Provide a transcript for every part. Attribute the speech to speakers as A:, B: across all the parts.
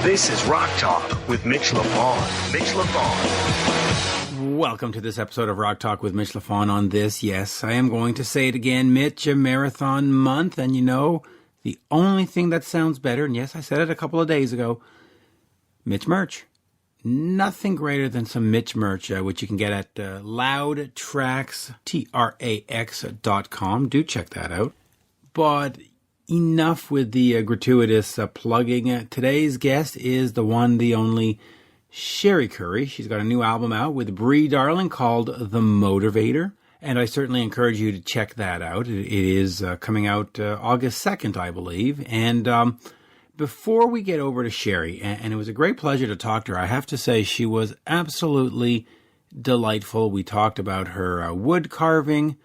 A: This is Rock Talk with Mitch LaFon. Mitch LaFon.
B: Welcome to this episode of Rock Talk with Mitch LaFon. On this, yes, I am going to say it again, Mitch, a marathon month. And you know, the only thing that sounds better, and yes, I said it a couple of days ago, Mitch merch. Nothing greater than some Mitch merch, which you can get at loudtrax, TRAX.com. Do check that out. But enough with the gratuitous plugging. Today's guest is the one, the only Cherie Currie. She's got a new album out with Brie Darling called The Motivator. And I certainly encourage you to check that out. It is coming out August 2nd, I believe. And before we get over to Cherie, and it was a great pleasure to talk to her, I have to say she was absolutely delightful. We talked about her wood carving,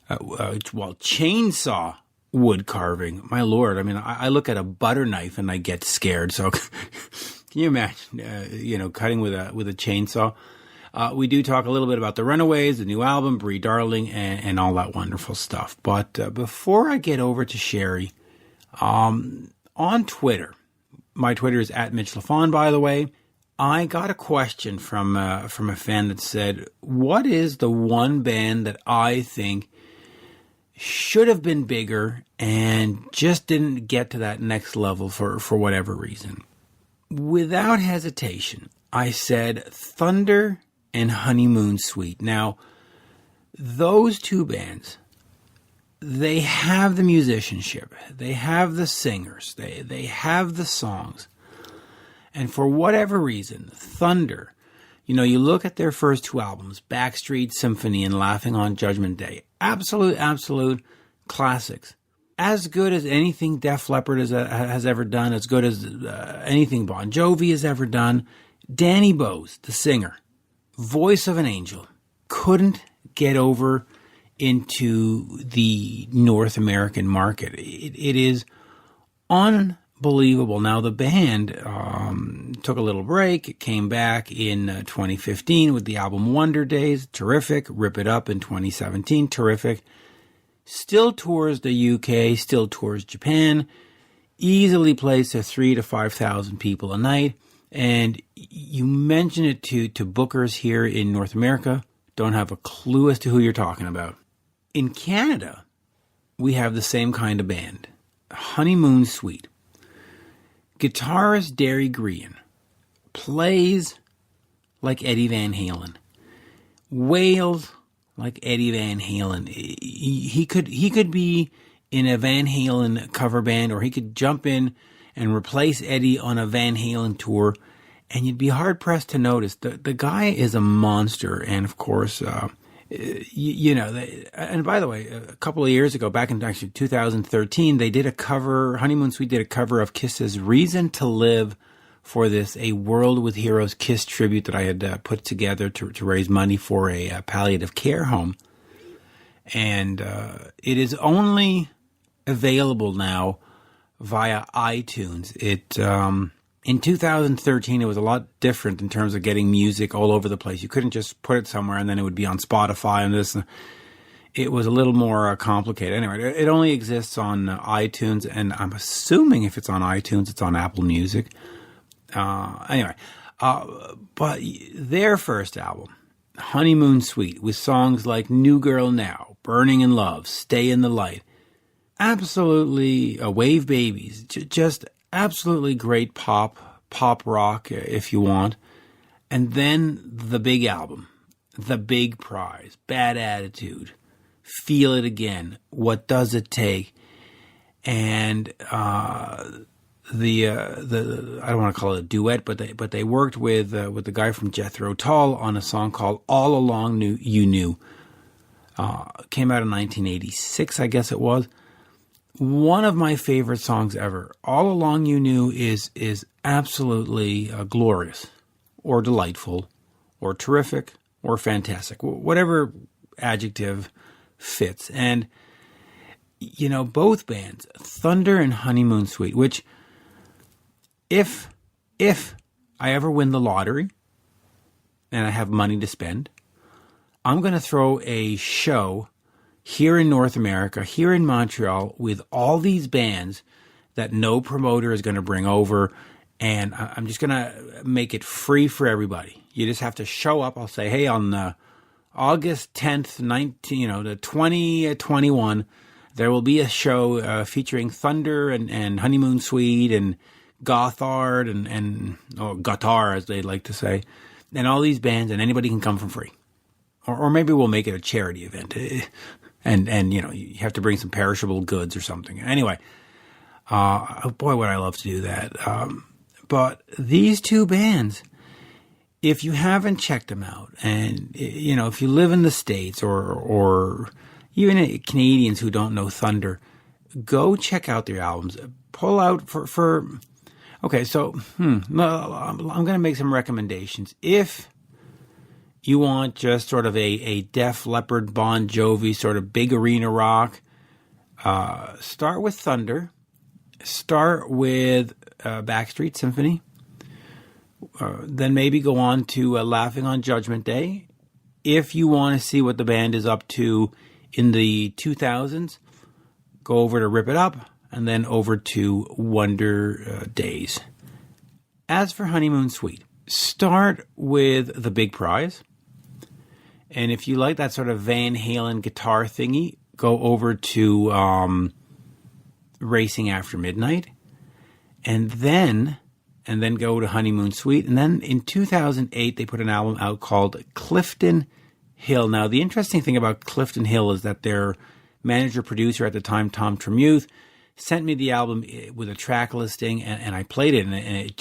B: chainsaw wood carving. My Lord, I mean, I look at a butter knife and I get scared. So can you imagine, cutting with a chainsaw? We do talk a little bit about the Runaways, the new album, Brie Darling, and all that wonderful stuff. But before I get over to Cherie, on Twitter, my Twitter is at Mitch LaFon, by the way, I got a question from a fan that said, what is the one band that I think should have been bigger and just didn't get to that next level for whatever reason? Without hesitation, I said Thunder and Honeymoon Suite. Now, those two bands, they have the musicianship, they have the singers, they have the songs. And for whatever reason, Thunder, you look at their first two albums, Backstreet Symphony and Laughing on Judgment Day, absolute classics. As good as anything Def Leppard has ever done, as good as anything Bon Jovi has ever done. Danny Bowes, the singer, voice of an angel, couldn't get over into the North American market. It is unbelievable. Now, the band took a little break. It came back in 2015 with the album Wonder Days. Terrific. Rip It Up in 2017. Terrific. Still tours the UK, still tours Japan. Easily plays to 3,000 to 5,000 people a night. And you mention it to bookers here in North America, don't have a clue as to who you're talking about. In Canada, we have the same kind of band, Honeymoon Suite. Guitarist Derry Green plays like Eddie Van Halen, wails like Eddie Van Halen. He could be in a Van Halen cover band, or he could jump in and replace Eddie on a Van Halen tour, and you'd be hard pressed to notice. The guy is a monster, and of course, and by the way, a couple of years ago, back in actually 2013, they did a cover. Honeymoon Suite did a cover of Kiss's "Reason to Live" for this A World with Heroes Kiss tribute that I had put together to raise money for a palliative care home, and it is only available now via iTunes. In 2013, it was a lot different in terms of getting music all over the place. You couldn't just put it somewhere and then it would be on Spotify and this. It was a little more complicated. Anyway, it only exists on iTunes, and I'm assuming if it's on iTunes, it's on Apple Music. But their first album, Honeymoon Suite, with songs like New Girl Now, Burning in Love, Stay in the Light, absolutely Wave Babies, just absolutely great pop rock, if you want. And then the big album, The Big Prize, Bad Attitude, Feel It Again, What Does It Take, and the I don't want to call it a duet, but they worked with the guy from Jethro Tull on a song called All Along You Knew. Came out in 1986, I guess it was. One of my favorite songs ever. All Along You Knew is absolutely glorious, or delightful, or terrific, or fantastic, whatever adjective fits. And both bands, Thunder and Honeymoon Suite, which if I ever win the lottery and I have money to spend, I'm going to throw a show here in North America, here in Montreal, with all these bands that no promoter is going to bring over, And I'm just going to make it free for everybody. You just have to show up. I'll say, hey, on August 10th, 2021, there will be a show featuring Thunder and Honeymoon Suite and Gothard and Gothard, as they like to say, and all these bands, and anybody can come for free. Or maybe we'll make it a charity event. And you have to bring some perishable goods or something. Anyway, boy, would I love to do that. But these two bands, if you haven't checked them out, and, if you live in the States or even Canadians who don't know Thunder, go check out their albums. Pull out for okay, so I'm going to make some recommendations. If you want just sort of a Def Leppard, Bon Jovi, sort of big arena rock, start with Thunder. Start with Backstreet Symphony. Then maybe go on to Laughing on Judgment Day. If you want to see what the band is up to in the 2000s, go over to Rip It Up, and then over to Wonder Days. As for Honeymoon Suite, start with The Big Prize. And if you like that sort of Van Halen guitar thingy, go over to Racing After Midnight. And then go to Honeymoon Suite. And then in 2008, they put an album out called Clifton Hill. Now, the interesting thing about Clifton Hill is that their manager-producer at the time, Tom Tremuth, sent me the album with a track listing, and I played it, and it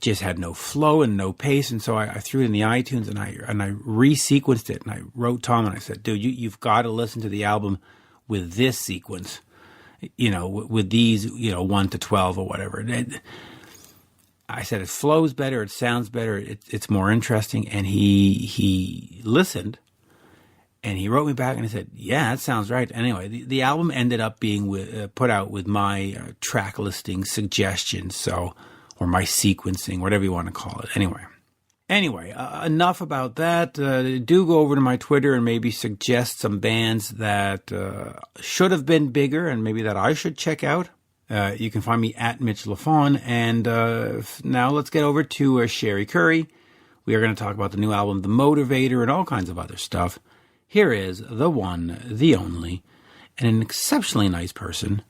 B: just had no flow and no pace, and so I threw it in the iTunes, and I resequenced it, and I wrote Tom, and I said, dude, you've got to listen to the album with this sequence, with these, 1 to 12 or whatever. I said, it flows better, it sounds better, it's more interesting, and he listened. And he wrote me back and he said, yeah, that sounds right. Anyway, the album ended up being put out with my track listing suggestions, or my sequencing, whatever you want to call it. Anyway, enough about that. Do go over to my Twitter and maybe suggest some bands that should have been bigger and maybe that I should check out. You can find me at Mitch LaFon. And now let's get over to Cherie Currie. We are going to talk about the new album, The Motivator, and all kinds of other stuff. Here is the one, the only, and an exceptionally nice person,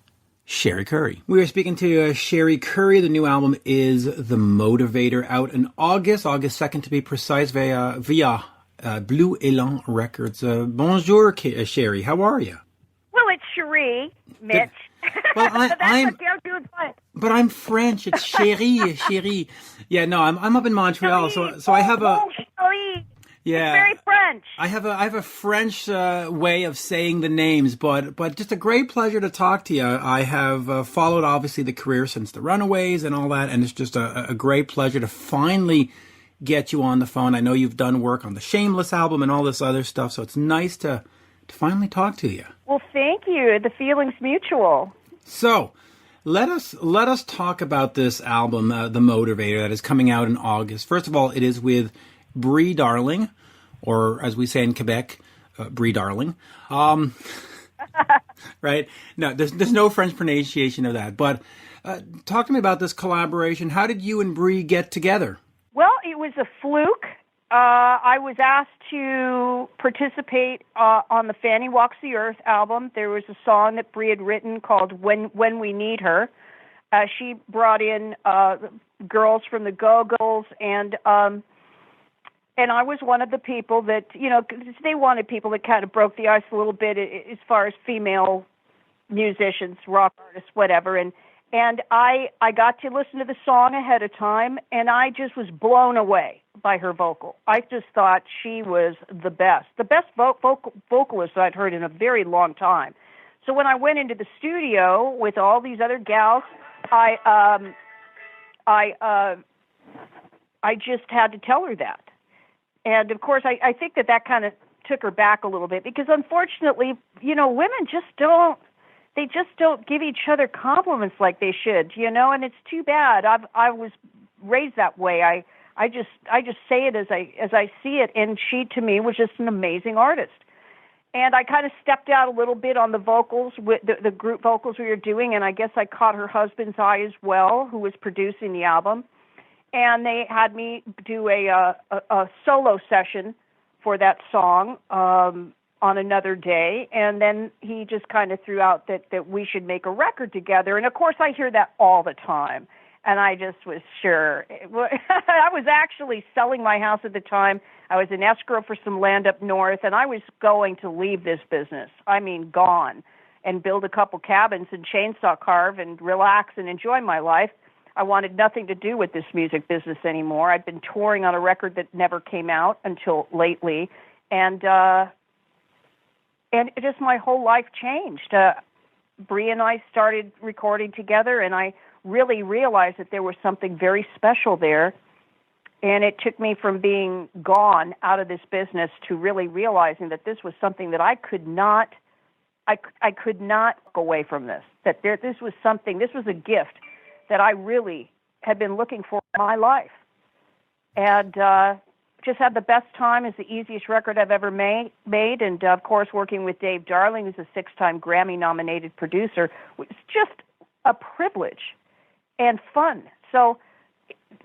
B: Cherie Currie. We are speaking to Cherie Currie. The new album is The Motivator, out in August 2nd to be precise, via Blue Elan Records. Bonjour, Cherie. How are you?
C: Well, it's Cherie, Mitch.
B: Well,
C: but
B: I'm French. It's Cherie. Yeah, no, I'm up in Montreal, so I have a.
C: Cherie.
B: Yeah,
C: it's very French.
B: I have a French way of saying the names, but just a great pleasure to talk to you. I have followed obviously the career since the Runaways and all that, and it's just a great pleasure to finally get you on the phone. I know you've done work on the Shameless album and all this other stuff, so it's nice to finally talk to you.
C: Well, thank you. The feeling's mutual.
B: So, let us talk about this album, The Motivator, that is coming out in August. First of all, it is with Brie Darling, or as we say in Quebec, Brie Darling. Right? No, there's no French pronunciation of that. But talk to me about this collaboration. How did you and Brie get together?
C: Well, it was a fluke. I was asked to participate on the Fanny Walks the Earth album. There was a song that Brie had written called When We Need Her. She brought in girls from the Go-Go's, and I was one of the people that, they wanted people that kind of broke the ice a little bit as far as female musicians, rock artists, whatever. And I got to listen to the song ahead of time, and I just was blown away by her vocal. I just thought she was the best vocalist I'd heard in a very long time. So when I went into the studio with all these other gals, I just had to tell her that. And, of course, I think that kind of took her back a little bit because, unfortunately, women just don't give each other compliments like they should, and it's too bad. I was raised that way. I just say it as I see it, and she, to me, was just an amazing artist. And I kind of stepped out a little bit on the vocals, with the group vocals we were doing, and I guess I caught her husband's eye as well, who was producing the album. And they had me do a solo session for that song on another day, and then he just kind of threw out that we should make a record together. And, of course, I hear that all the time, and I just was sure. I was actually selling my house at the time. I was in escrow for some land up north, and I was going to leave this business. I mean, gone, and build a couple cabins and chainsaw carve and relax and enjoy my life. I wanted nothing to do with this music business anymore. I'd been touring on a record that never came out until lately, and just my whole life changed. Brie and I started recording together, and I really realized that there was something very special there. And it took me from being gone out of this business to really realizing that this was something that I could not go away from this. This was a gift that I really had been looking for in my life. And just had the best time. It's the easiest record I've ever made. And, of course, working with Dave Darling, who's a 6-time Grammy-nominated producer, was just a privilege and fun. So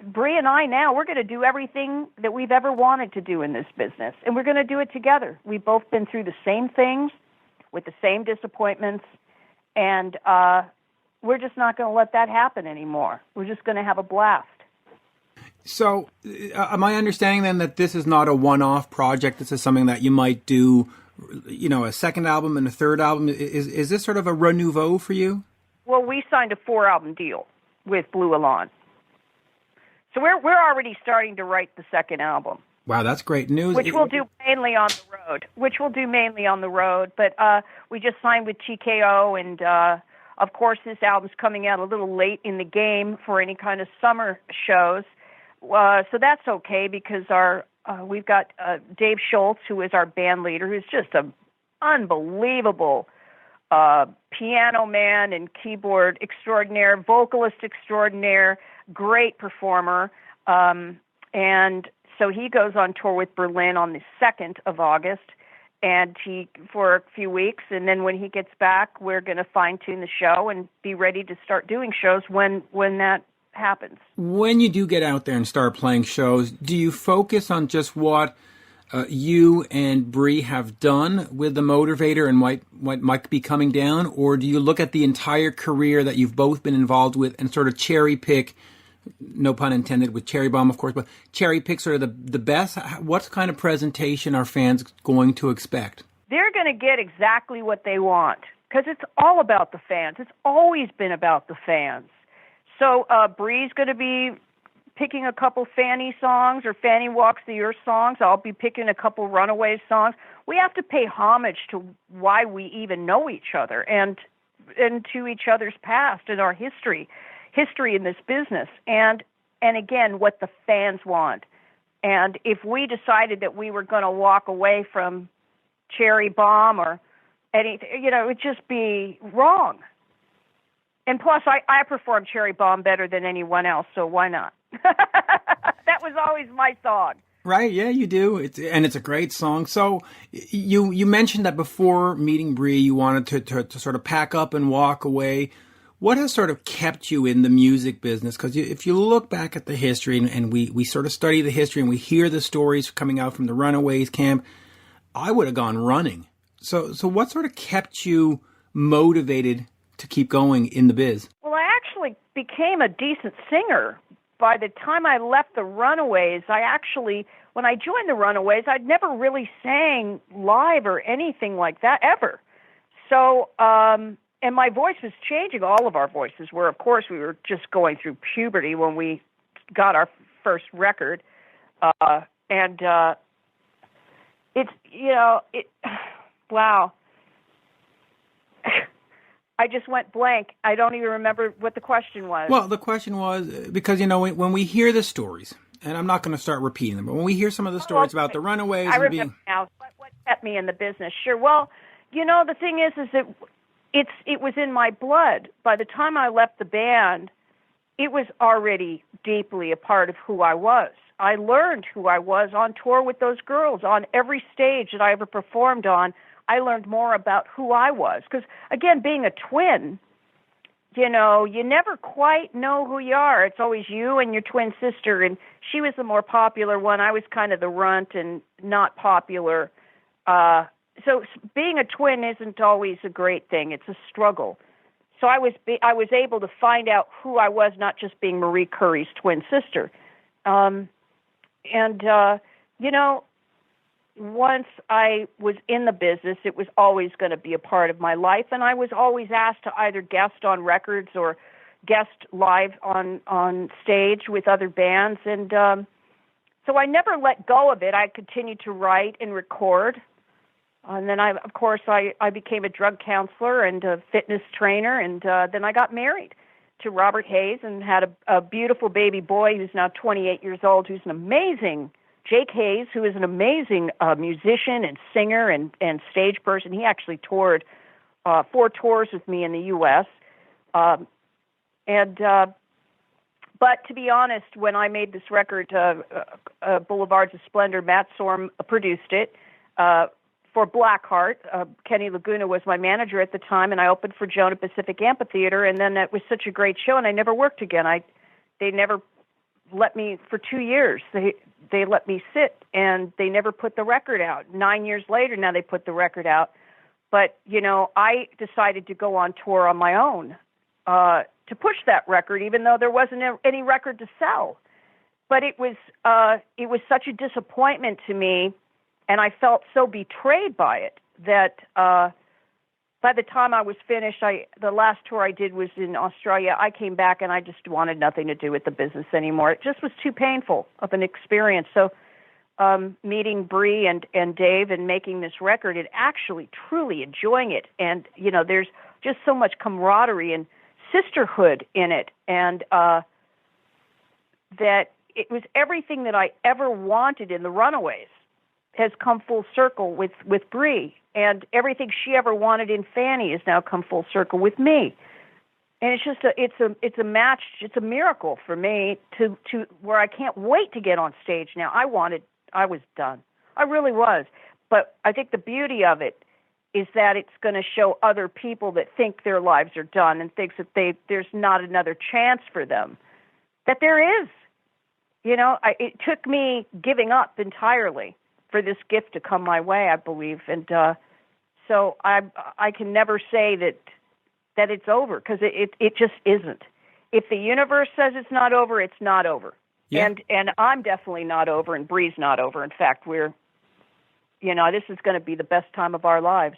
C: Brie and I now, we're going to do everything that we've ever wanted to do in this business, and we're going to do it together. We've both been through the same things with the same disappointments, and we're just not going to let that happen anymore. We're just going to have a blast.
B: So am I understanding then that this is not a one-off project? This is something that you might do, a second album and a third album? Is this sort of a renouveau for you?
C: Well, we signed a 4-album deal with Blue Elan. So we're already starting to write the second album.
B: Wow, that's great news.
C: Which we'll do mainly on the road. But we just signed with TKO, and of course this album's coming out a little late in the game for any kind of summer shows. So that's okay, because we've got Dave Schultz, who is our band leader, who's just an unbelievable piano man and keyboard extraordinaire, vocalist extraordinaire, great performer. And so he goes on tour with Berlin on the 2nd of August, and for a few weeks. And then when he gets back, we're going to fine-tune the show and be ready to start doing shows when that happens.
B: When you do get out there and start playing shows, do you focus on just what you and Brie have done with the Motivator and what might be coming down, or do you look at the entire career that you've both been involved with and sort of cherry pick, no pun intended with Cherry Bomb, of course, but cherry pick sort of the best? What kind of presentation are fans going to expect? They're
C: going to get exactly what they want, because it's all about the fans. It's always been about the fans. So Brie's going to be picking a couple Fanny songs or Fanny Walks the Earth songs. I'll be picking a couple Runaways songs. We have to pay homage to why we even know each other and to each other's past and our history in this business. And again, what the fans want. And if we decided that we were going to walk away from Cherry Bomb or anything, it would just be wrong. And plus, I perform Cherry Bomb better than anyone else, so why not? That was always my song.
B: Right, yeah, you do. It's a great song. So you mentioned that before meeting Brie, you wanted to sort of pack up and walk away. What has sort of kept you in the music business? Because if you look back at the history, and we sort of study the history and we hear the stories coming out from the Runaways camp, I would have gone running. So what sort of kept you motivated to keep going in the biz?
C: Well, I actually became a decent singer. By the time I left the Runaways, when I joined the Runaways, I'd never really sang live or anything like that, ever. So, and my voice was changing. All of our voices were. Of course, we were just going through puberty when we got our first record. Wow. I just went blank. I don't even remember what the question was.
B: Well, the question was, because, when we hear the stories, and I'm not going to start repeating them, but when we hear some of the stories about the Runaways...
C: I remember now. What kept me in the business? Sure. Well, the thing is that it was in my blood. By the time I left the band, it was already deeply a part of who I was. I learned who I was on tour with those girls. On every stage that I ever performed on, I learned more about who I was. Because, again, being a twin, you know, you never quite know who you are. It's always you and your twin sister, and she was the more popular one. I was kind of the runt and not popular. So being a twin isn't always a great thing. It's a struggle. So I was able to find out who I was, not just being Cherie Currie's twin sister. You know, once I was in the business, it was always going to be a part of my life, and I was always asked to either guest on records or guest live on stage with other bands, and so I never let go of it. I continued to write and record, and then I became a drug counselor and a fitness trainer, and then I got married to Robert Hayes and had a beautiful baby boy who's now 28 years old, who's an amazing Jake Hayes, who is an amazing musician and singer and stage person. He actually toured 4 tours with me in the U.S. But to be honest, when I made this record, Boulevards of Splendor, Matt Sorm produced it for Blackheart. Kenny Laguna was my manager at the time, and I opened for Joan at Pacific Amphitheater, and then it was such a great show, and I never worked again. They never let me for 2 years. They let me sit, and they never put the record out. 9 years later, now they put the record out. But, you know, I decided to go on tour on my own to push that record, even though there wasn't any record to sell. But it was such a disappointment to me, and I felt so betrayed by it that by the time I was finished, the last tour I did was in Australia. I came back and I just wanted nothing to do with the business anymore. It just was too painful of an experience. So meeting Brie and Dave and making this record and actually truly enjoying it. And, you know, there's just so much camaraderie and sisterhood in it. And that it was everything that I ever wanted in the Runaways has come full circle with Brie. And everything she ever wanted in Fanny has now come full circle with me. And it's just it's a match. It's a miracle for me to where I can't wait to get on stage now. I was done. I really was. But I think the beauty of it is that it's going to show other people that think their lives are done and thinks that there's not another chance for them, that there is. You know, it took me giving up entirely for this gift to come my way, I believe. And so I can never say that it's over, because it just isn't. If the universe says it's not over, it's not over. Yeah. And I'm definitely not over, and Brie's not over. In fact, this is going to be the best time of our lives.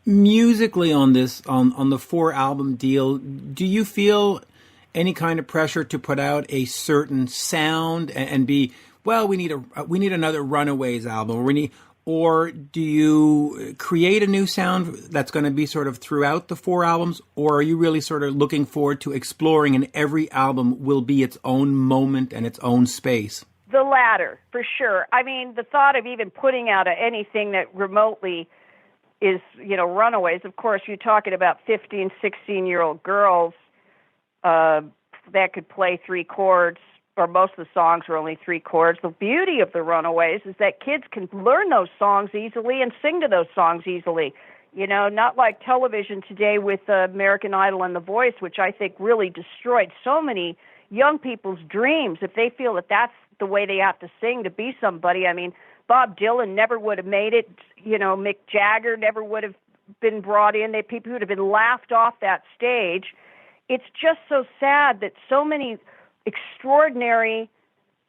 B: Musically on this, on the 4-album deal, do you feel any kind of pressure to put out a certain sound and be, well, we need another Runaways album, or do you create a new sound that's going to be sort of throughout the 4 albums, or are you really sort of looking forward to exploring and every album will be its own moment and its own space?
C: The latter, for sure. I mean, the thought of even putting out anything that remotely is, Runaways, of course, you're talking about 15, 16-year-old girls that could play 3 chords, or most of the songs were only 3 chords. The beauty of the Runaways is that kids can learn those songs easily and sing to those songs easily. Not like television today with American Idol and The Voice, which I think really destroyed so many young people's dreams if they feel that that's the way they have to sing to be somebody. I mean, Bob Dylan never would have made it. Mick Jagger never would have been brought in. People would have been laughed off that stage. It's just so sad that so many extraordinary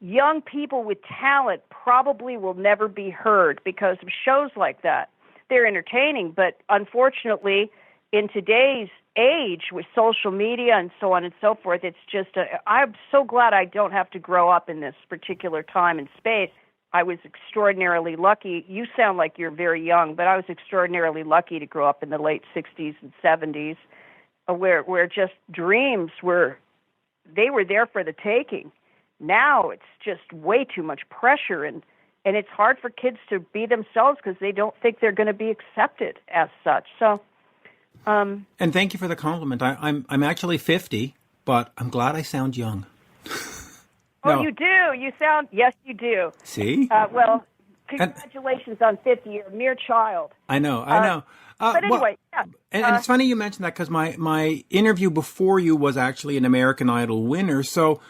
C: young people with talent probably will never be heard because of shows like that. They're entertaining, but unfortunately, in today's age with social media and so on and so forth, it's just I'm so glad I don't have to grow up in this particular time and space. I was extraordinarily lucky. You sound like you're very young, but I was extraordinarily lucky to grow up in the late 60s and 70s where just dreams were there for the taking. Now it's just way too much pressure, and it's hard for kids to be themselves because they don't think they're going to be accepted as such. So,
B: and thank you for the compliment. I'm actually 50, but I'm glad I sound young.
C: Oh, no. You do. You sound, yes, you do.
B: See?
C: Well, Congratulations on 50. You're a mere child.
B: I know.
C: But anyway, yeah.
B: And it's funny you mentioned that because my interview before you was actually an American Idol winner. So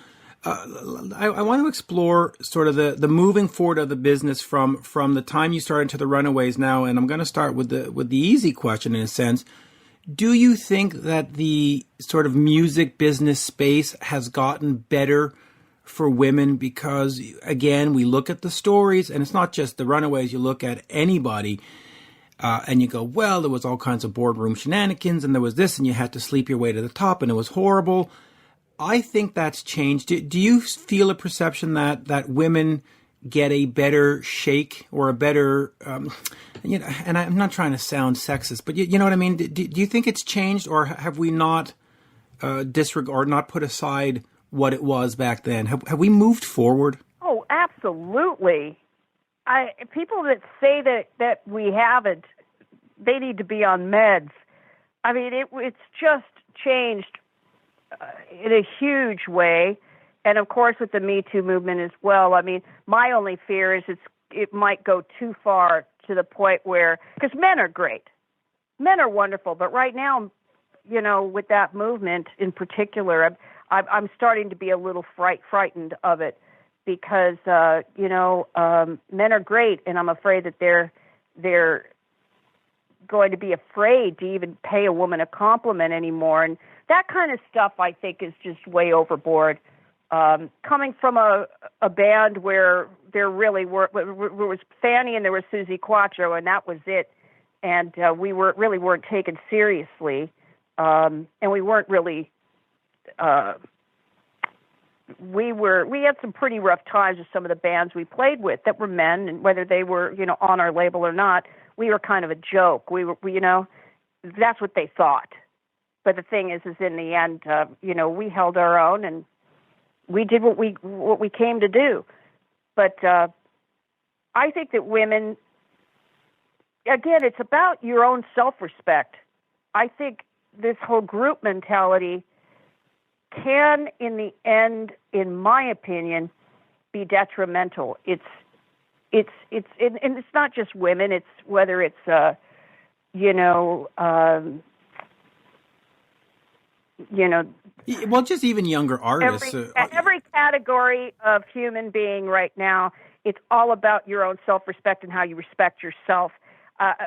B: I want to explore sort of the moving forward of the business from the time you started to the Runaways now. And I'm going to start with the easy question in a sense. Do you think that the sort of music business space has gotten better for women? Because, again, we look at the stories, and it's not just the Runaways. You look at anybody, and you go, well, there was all kinds of boardroom shenanigans, and there was this, and you had to sleep your way to the top, and it was horrible. I think that's changed. Do you feel a perception that women get a better shake or a better, and I'm not trying to sound sexist, but you know what I mean? Do you think it's changed, or have we not not put aside what it was back then? Have we moved forward?
C: Oh, absolutely. People that say that we haven't, they need to be on meds. I mean, it's just changed in a huge way. And, of course, with the Me Too movement as well. I mean, my only fear is it might go too far to the point where, because men are great. Men are wonderful. But right now, with that movement in particular, I'm starting to be a little frightened of it because, men are great, and I'm afraid that they're going to be afraid to even pay a woman a compliment anymore. And that kind of stuff, I think, is just way overboard. Coming from a band where there really was Fanny and there was Susie Quattro, and that was it. And we weren't taken seriously, and we weren't really. We had some pretty rough times with some of the bands we played with that were men, and whether they were on our label or not, we were kind of a joke. We that's what they thought. But the thing is in the end, we held our own and we did what we came to do. But I think that women, again, it's about your own self-respect. I think this whole group mentality can, in the end, in my opinion, be detrimental. It's not just women. It's whether it's
B: well, just even younger artists.
C: Every category of human being right now, it's all about your own self-respect and how you respect yourself.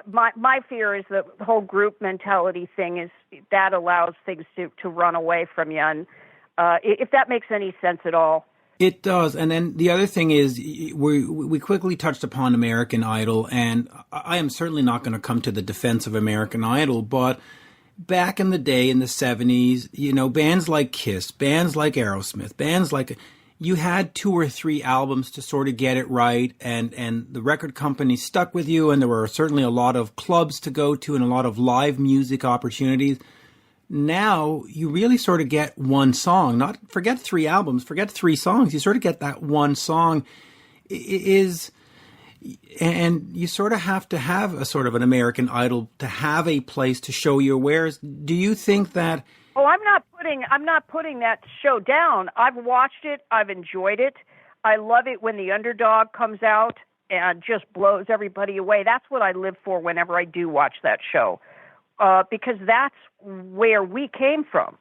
C: My fear is that the whole group mentality thing is that allows things to run away from you. And if that makes any sense at all.
B: It does. And then the other thing is we quickly touched upon American Idol, and I am certainly not going to come to the defense of American Idol, but back in the day in the 70s, bands like Kiss, bands like Aerosmith, bands like you had 2 or 3 albums to sort of get it right, and the record company stuck with you, and there were certainly a lot of clubs to go to and a lot of live music opportunities. Now you really sort of get one song, forget 3 albums, forget 3 songs. You sort of get that one song and you sort of have to have a sort of an American Idol to have a place to show your wares. Do you think that?
C: Oh, I'm not putting that show down. I've watched it. I've enjoyed it. I love it when the underdog comes out and just blows everybody away. That's what I live for whenever I do watch that show, because that's where we came from,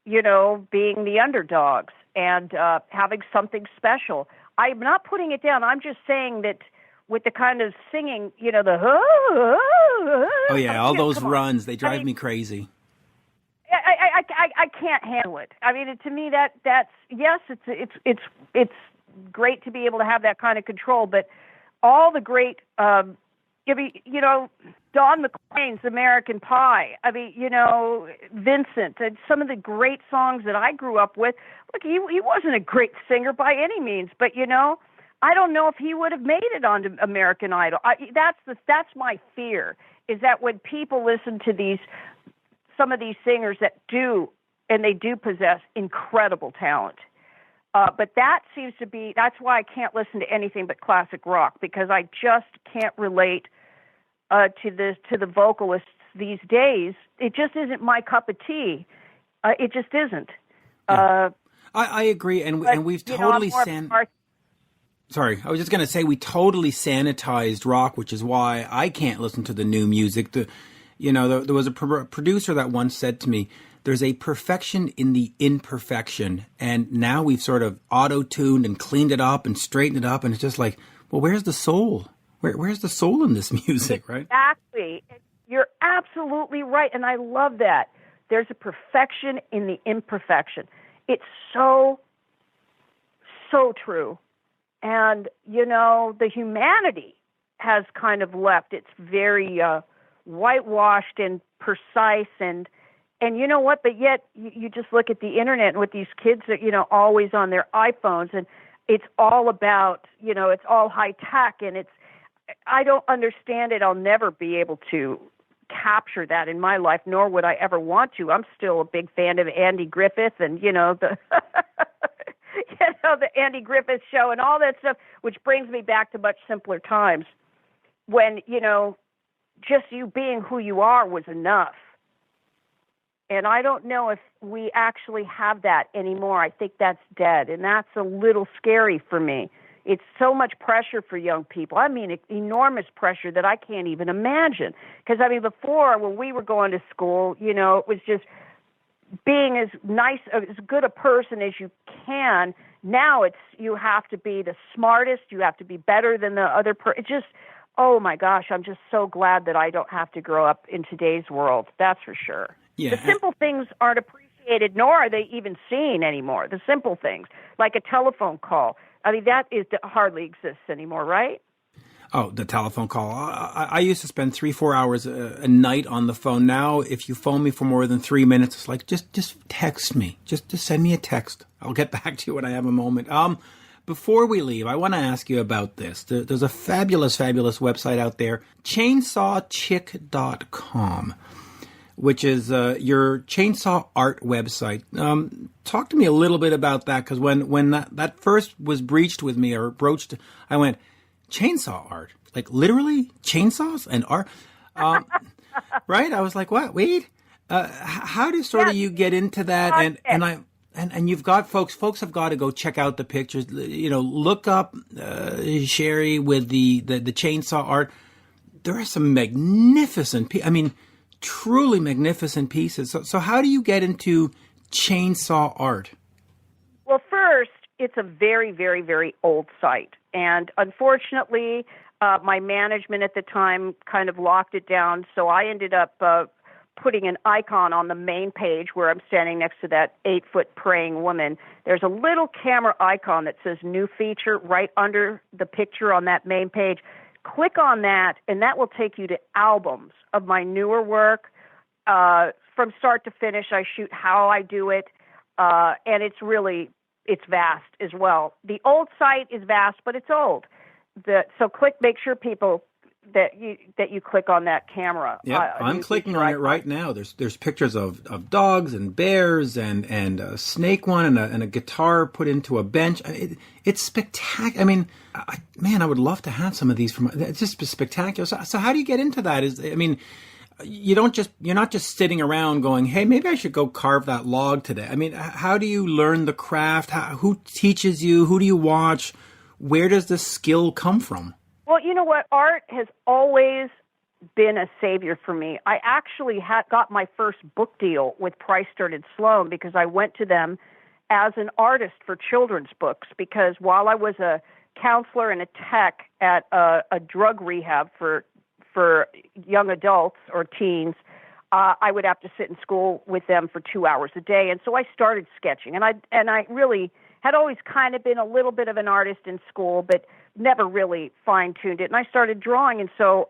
C: being the underdogs and having something special. I'm not putting it down. I'm just saying that with the kind of singing, the
B: oh yeah, all those runs, they drive me crazy.
C: I can't handle it. I mean, to me, that's yes, it's great to be able to have that kind of control, but all the great, Don McLean's American Pie. I mean, Vincent, and some of the great songs that I grew up with. Look, he wasn't a great singer by any means, but I don't know if he would have made it onto American Idol. That's my fear, is that when people listen to some of these singers that do, and they do possess incredible talent, but that seems to be, that's why I can't listen to anything but classic rock, because I just can't relate to the vocalists these days. It just isn't my cup of tea. It just isn't.
B: Yeah. I agree, and we've totally Sorry, I was just going to say we totally sanitized rock, which is why I can't listen to the new music. There was a producer that once said to me, there's a perfection in the imperfection. And now we've sort of auto-tuned and cleaned it up and straightened it up. And it's just like, well, where's the soul? Where's the soul in this music, right?
C: Exactly. You're absolutely right. And I love that. There's a perfection in the imperfection. It's so true. And, the humanity has kind of left. It's very whitewashed and precise. And you know what? But yet you just look at the internet and with these kids that, always on their iPhones. And it's all about, it's all high tech. And I don't understand it. I'll never be able to capture that in my life, nor would I ever want to. I'm still a big fan of Andy Griffith and, the... the Andy Griffith Show and all that stuff, which brings me back to much simpler times when, just you being who you are was enough. And I don't know if we actually have that anymore. I think that's dead, and that's a little scary for me. It's so much pressure for young people. I mean, enormous pressure that I can't even imagine. Because, before, when we were going to school, it was just being as nice, as good a person as you can. Now you have to be the smartest. You have to be better than the other person. It's just, oh my gosh, I'm just so glad that I don't have to grow up in today's world. That's for sure.
B: Yeah.
C: The simple things aren't appreciated, nor are they even seen anymore. The simple things, like a telephone call. That hardly exists anymore, right?
B: Oh, the telephone call. I used to spend 3-4 hours a night on the phone. Now, if you phone me for more than 3 minutes, it's like, just text me. Just send me a text. I'll get back to you when I have a moment. Before we leave, I want to ask you about this. There's a fabulous website out there, chainsawchick.com, which is your chainsaw art website. Talk to me a little bit about that, because when that first was broached, I went, chainsaw art, like literally chainsaws and art, right? I was like, what? Wait, how do you get into that? And you've got folks have got to go check out the pictures. Look up Cherie with the chainsaw art. There are some magnificent, truly magnificent pieces. So how do you get into chainsaw art?
C: Well, first, it's a very, very, very old site. And unfortunately, my management at the time kind of locked it down. So I ended up putting an icon on the main page where I'm standing next to that 8-foot praying woman. There's a little camera icon that says new feature right under the picture on that main page. Click on that, and that will take you to albums of my newer work. From start to finish, I shoot how I do it. And it's vast as well. The old site is vast, but it's old. So make sure people that you click on that camera.
B: Yeah, I'm clicking on it right now. There's pictures of dogs and bears and a snake one and a guitar put into a bench. It's spectacular. I would love to have some of these. It's just spectacular. So how do you get into that? You're not just sitting around going, hey, maybe I should go carve that log today. How do you learn the craft? Who teaches you? Who do you watch? Where does the skill come from?
C: Well, you know what? Art has always been a savior for me. I actually got my first book deal with Price Stern & Sloan because I went to them as an artist for children's books, because while I was a counselor and a tech at a drug rehab for young adults or teens, I would have to sit in school with them for 2 hours a day. And so I started sketching. And I really had always kind of been a little bit of an artist in school, but never really fine-tuned it. And I started drawing. And so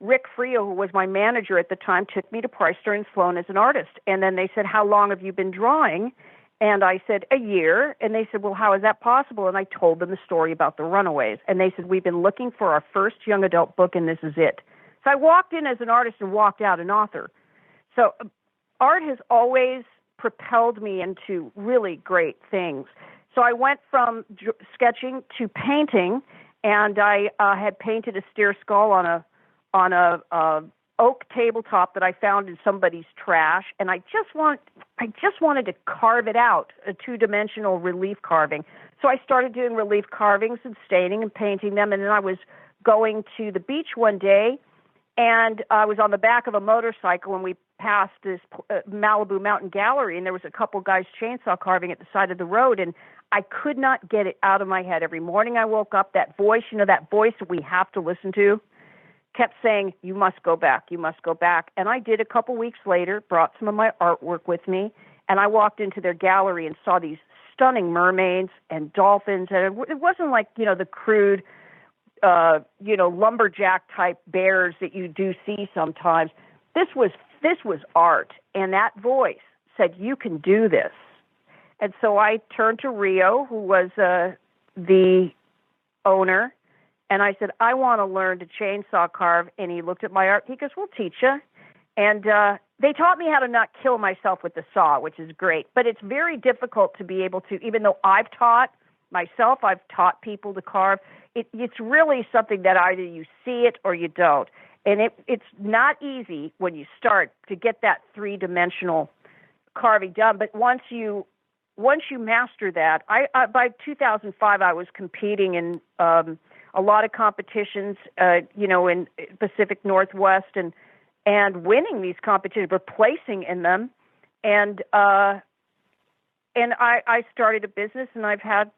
C: Rick Frio, who was my manager at the time, took me to Price Stern & Sloan as an artist. And then they said, how long have you been drawing? And I said, a year. And they said, well, how is that possible? And I told them the story about the Runaways. And they said, we've been looking for our first young adult book, and this is it. So I walked in as an artist and walked out an author. So art has always propelled me into really great things. So I went from sketching to painting, and I had painted a steer skull on a oak tabletop that I found in somebody's trash, and I just wanted to carve it out, a 2-dimensional relief carving. So I started doing relief carvings and staining and painting them, and then I was going to the beach one day, and I was on the back of a motorcycle, and we passed this Malibu Mountain Gallery, and there was a couple guys chainsaw carving at the side of the road, and I could not get it out of my head. Every morning I woke up, that voice that we have to listen to, kept saying, you must go back, you must go back. And I did. A couple weeks later, brought some of my artwork with me, and I walked into their gallery and saw these stunning mermaids and dolphins. And it wasn't like, the crude, lumberjack type bears that you do see sometimes. This was art. And that voice said, you can do this. And so I turned to Rio, who was the owner, and I said, I want to learn to chainsaw carve. And he looked at my art. He goes, we'll teach you. And they taught me how to not kill myself with the saw, which is great. But it's very difficult to be able to, even though I've taught people to carve, it's really something that either you see it or you don't. And it's not easy when you start to get that 3-dimensional carving done. But once you master that, by 2005, I was competing in a lot of competitions, in Pacific Northwest, and winning these competitions, but placing in them. And I started a business, and I've had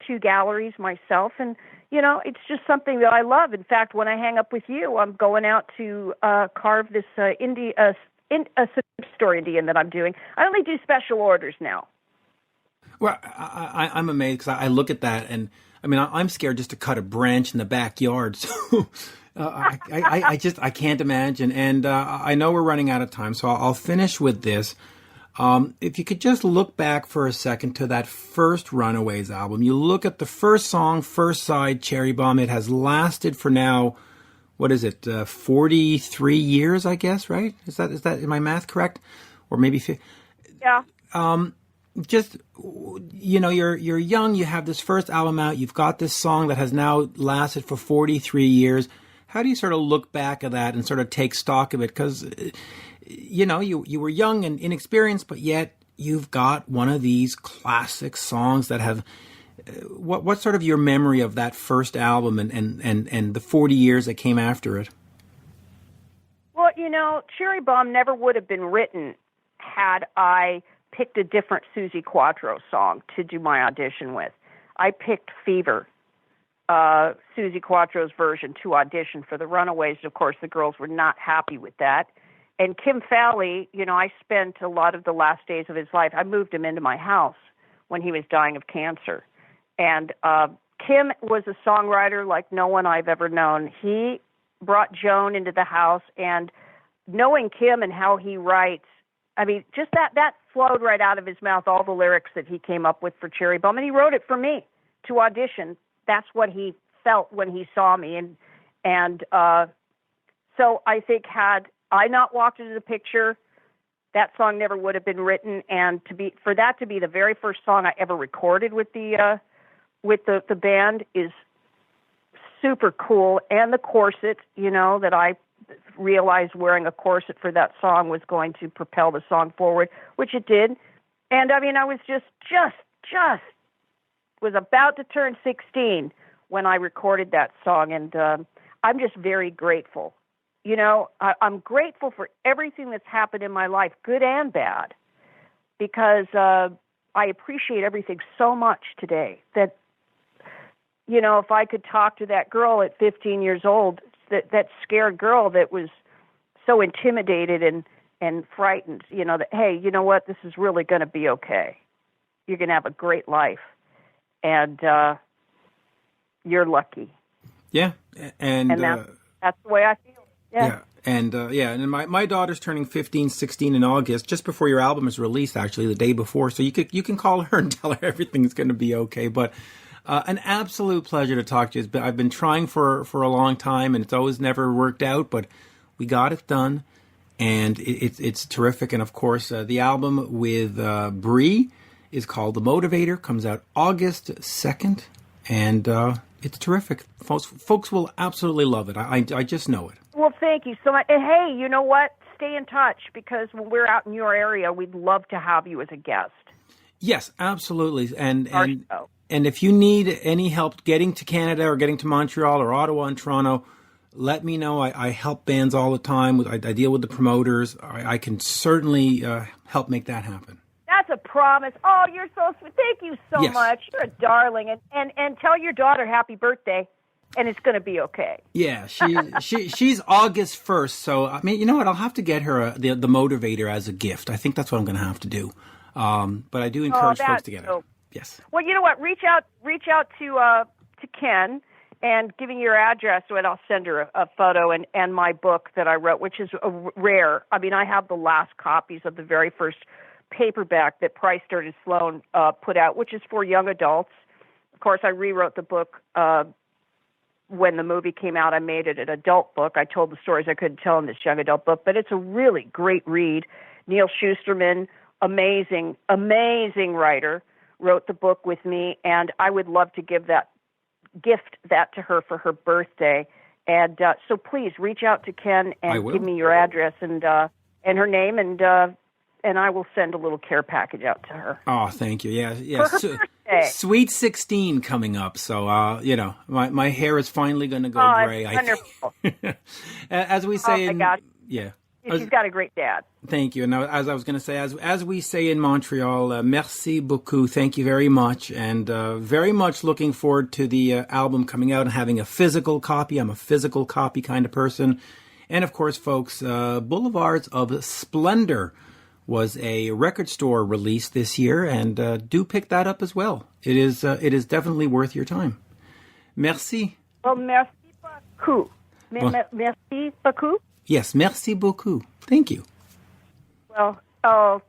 C: 2 galleries myself, and it's just something that I love. In fact, when I hang up with you, I'm going out to carve this story Indian that I'm doing. I only do special orders now.
B: Well, I'm amazed because I look at that, and I'm scared just to cut a branch in the backyard. So I can't imagine. And I know we're running out of time, so I'll finish with this. If you could just look back for a second to that first Runaways album. You look at the first song, first side, Cherry Bomb. It has lasted for now, 43 years, I guess, right? Is that is my math correct? Or maybe 50?
C: Yeah.
B: Just, you're young, you have this first album out, you've got this song that has now lasted for 43 years. How do you sort of look back at that and sort of take stock of it? Because, you were young and inexperienced, but yet you've got one of these classic songs that have, what's sort of your memory of that first album and the 40 years that came after it?
C: Well, Cherry Bomb never would have been written had I picked a different Suzi Quatro song to do my audition with. I picked Fever, Suzi Quatro's version, to audition for the Runaways. Of course, the girls were not happy with that. And Kim Fowley, I spent a lot of the last days of his life. I moved him into my house when he was dying of cancer. And Kim was a songwriter like no one I've ever known. He brought Joan into the house, and knowing Kim and how he writes, just that flowed right out of his mouth, all the lyrics that he came up with for Cherry Bomb, and he wrote it for me to audition. That's what he felt when he saw me, and so I think had I not walked into the picture, that song never would have been written. And for that to be the very first song I ever recorded with the band is super cool. And the corset, that I realized wearing a corset for that song was going to propel the song forward, which it did. And I was just was about to turn 16 when I recorded that song, and I'm just very grateful. I'm grateful for everything that's happened in my life, good and bad, because I appreciate everything so much today that, if I could talk to that girl at 15 years old, that scared girl that was so intimidated and frightened, that, hey, you know what, this is really going to be okay. You're going to have a great life, and you're lucky.
B: Yeah, and
C: that's the way I feel. Yeah.
B: And my daughter's turning 15, 16 in August, just before your album is released, actually, the day before. So you can call her and tell her everything's going to be okay. But an absolute pleasure to talk to you. I've been trying for a long time, and it's always never worked out, but we got it done, and it's terrific. And, of course, the album with Brie is called The Motivator, comes out August 2nd, and it's terrific. Folks will absolutely love it. I just know it.
C: Well, Well, thank you so much. And hey, you know what? Stay in touch, because when we're out in your area, we'd love to have you as a guest.
B: Yes, absolutely. And if you need any help getting to Canada or getting to Montreal or Ottawa and Toronto, let me know. I help bands all the time. I deal with the promoters. I can certainly help make that happen. That's
C: a promise. Oh, you're so sweet. Thank you so much. You're a darling. And tell your daughter happy birthday, and it's going to be okay.
B: Yeah, she's August 1st. So, I mean, you know what? I'll have to get her the Motivator as a gift. I think that's what I'm going to have to do. But I do encourage folks to get it. Yes.
C: Well, you know what? Reach out to Ken, and giving your address, and I'll send her a photo and my book that I wrote, which is rare. I mean, I have the last copies of the very first paperback that Price Sturgis Sloan put out, which is for young adults. Of course, I rewrote the book when the movie came out. I made it an adult book. I told the stories I couldn't tell in this young adult book, but it's a really great read. Neil Schusterman, amazing writer, wrote the book with me, and I would love to gift that to her for her birthday. And so please reach out to Ken and give me your address and her name, and I will send a little care package out to her.
B: Oh, thank you. Yeah.
C: For her birthday.
B: Sweet 16 coming up, so my hair is finally going to go gray.
C: Wonderful.
B: As we say,
C: she's got a great dad.
B: Thank you. And as I was going to say, as we say in Montreal, merci beaucoup. Thank you very much. And very much looking forward to the album coming out and having a physical copy. I'm a physical copy kind of person. And of course, folks, Boulevards of Splendor was a record store release this year. And do pick that up as well. It is definitely worth your time. Merci.
C: Well, merci beaucoup. Merci beaucoup.
B: Yes, merci beaucoup. Thank you.
C: Well,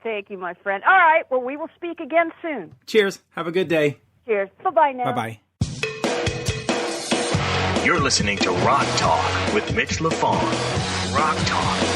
C: thank you, my friend. All right, well, we will speak again soon.
B: Cheers. Have a good day.
C: Cheers. Bye-bye now.
B: Bye-bye.
A: You're listening to Rock Talk with Mitch LaFon. Rock Talk.